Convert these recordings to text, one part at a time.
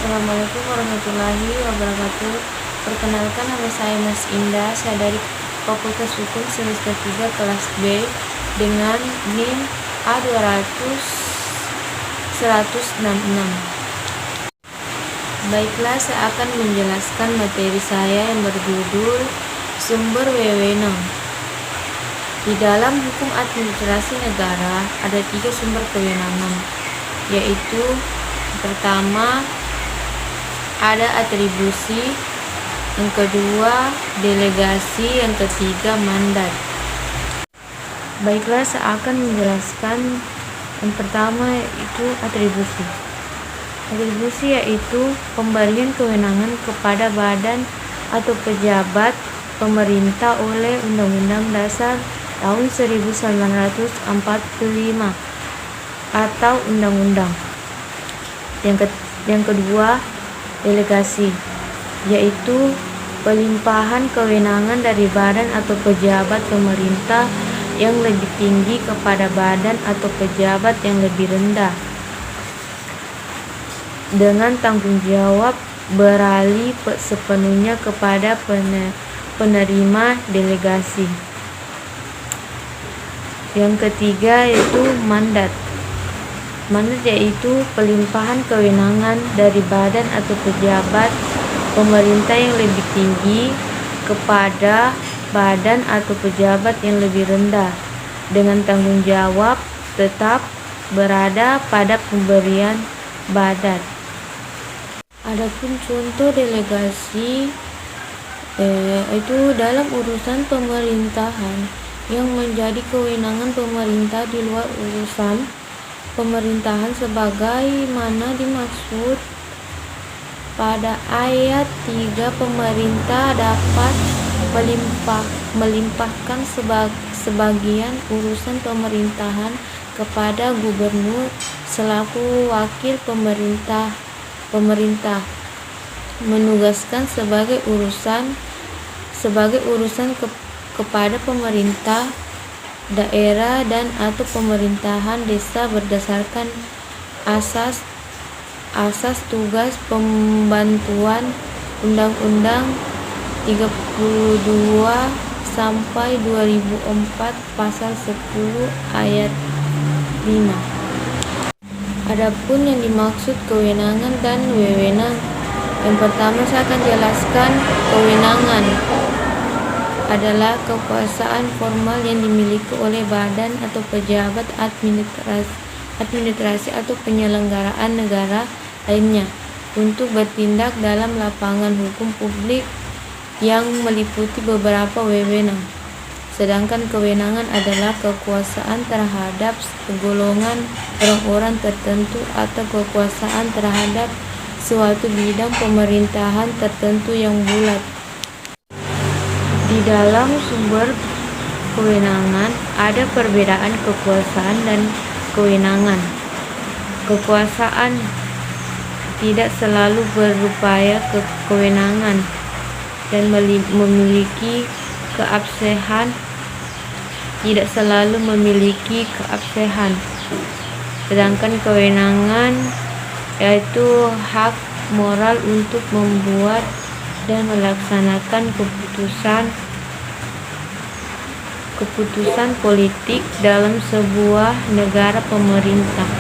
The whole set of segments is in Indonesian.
Assalamualaikum warahmatullahi wabarakatuh. Perkenalkan, nama saya Mas Indah. Saya dari Fakultas Hukum semester 3 kelas B dengan NIM A200-166. Baiklah, saya akan menjelaskan materi saya yang berjudul sumber wewenang. Di dalam hukum administrasi negara ada 3 sumber kewenangan, yaitu pertama ada atribusi, yang kedua delegasi, yang ketiga mandat. Baiklah, saya akan menjelaskan yang pertama, yaitu atribusi. Atribusi yaitu pemberian kewenangan kepada badan atau pejabat pemerintah oleh Undang-Undang Dasar tahun 1945 atau undang-undang. Yang kedua, delegasi, yaitu pelimpahan kewenangan dari badan atau pejabat pemerintah yang lebih tinggi kepada badan atau pejabat yang lebih rendah dengan tanggung jawab beralih sepenuhnya kepada penerima delegasi. Yang ketiga yaitu mandat. Mandat yaitu pelimpahan kewenangan dari badan atau pejabat pemerintah yang lebih tinggi kepada badan atau pejabat yang lebih rendah dengan tanggung jawab tetap berada pada pemberian badan. Adapun contoh delegasi itu dalam urusan pemerintahan yang menjadi kewenangan pemerintah di luar urusan pemerintahan sebagaimana dimaksud pada ayat 3. Pemerintah dapat melimpahkan sebagian urusan pemerintahan kepada gubernur selaku wakil pemerintah menugaskan sebagai urusan kepada pemerintah daerah dan atau pemerintahan desa berdasarkan asas tugas pembantuan Undang-Undang 32 sampai 2004 pasal 10 ayat 5. Adapun yang dimaksud kewenangan dan wewenang, yang pertama saya akan jelaskan kewenangan adalah kekuasaan formal yang dimiliki oleh badan atau pejabat administrasi atau penyelenggaraan negara lainnya untuk bertindak dalam lapangan hukum publik yang meliputi beberapa wewenang. Sedangkan kewenangan adalah kekuasaan terhadap segolongan orang-orang tertentu atau kekuasaan terhadap suatu bidang pemerintahan tertentu yang bulat. Di dalam sumber kewenangan ada perbedaan kekuasaan dan kewenangan. Kekuasaan tidak selalu berupaya kewenangan dan memiliki keabsahan, tidak selalu memiliki keabsahan. Sedangkan kewenangan yaitu hak moral untuk membuat dan melaksanakan keputusan politik dalam sebuah negara pemerintah.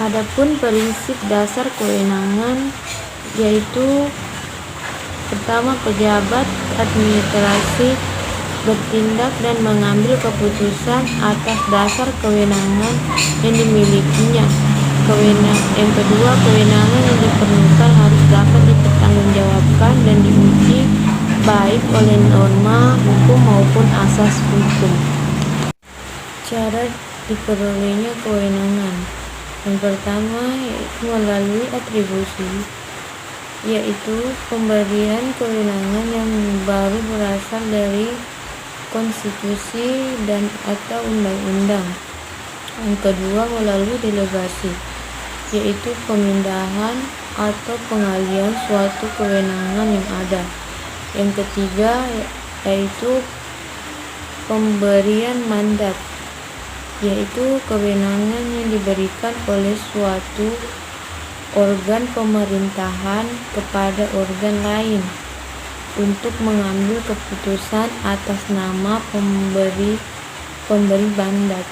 Adapun prinsip dasar kewenangan yaitu pertama, pejabat administrasi bertindak dan mengambil keputusan atas dasar kewenangan yang dimilikinya. Yang kedua, kewenangan yang diperlukan harus dapat dipertanggungjawabkan dan diuji baik oleh norma hukum maupun asas hukum. Cara diperolehnya kewenangan, yang pertama yaitu melalui atribusi, yaitu pemberian kewenangan yang baru berasal dari konstitusi dan atau undang-undang. Yang kedua, melalui delegasi, yaitu pemindahan atau pengalihan suatu kewenangan yang ada. Yang ketiga yaitu pemberian mandat, yaitu kewenangan yang diberikan oleh suatu organ pemerintahan kepada organ lain untuk mengambil keputusan atas nama pemberi mandat.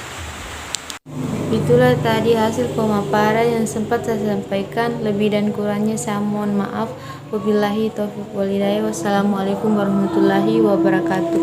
Itulah tadi hasil pemaparan yang sempat saya sampaikan. Lebih dan kurangnya saya mohon maaf. Wabillahi taufiq walhidayah. Wassalamualaikum warahmatullahi wabarakatuh.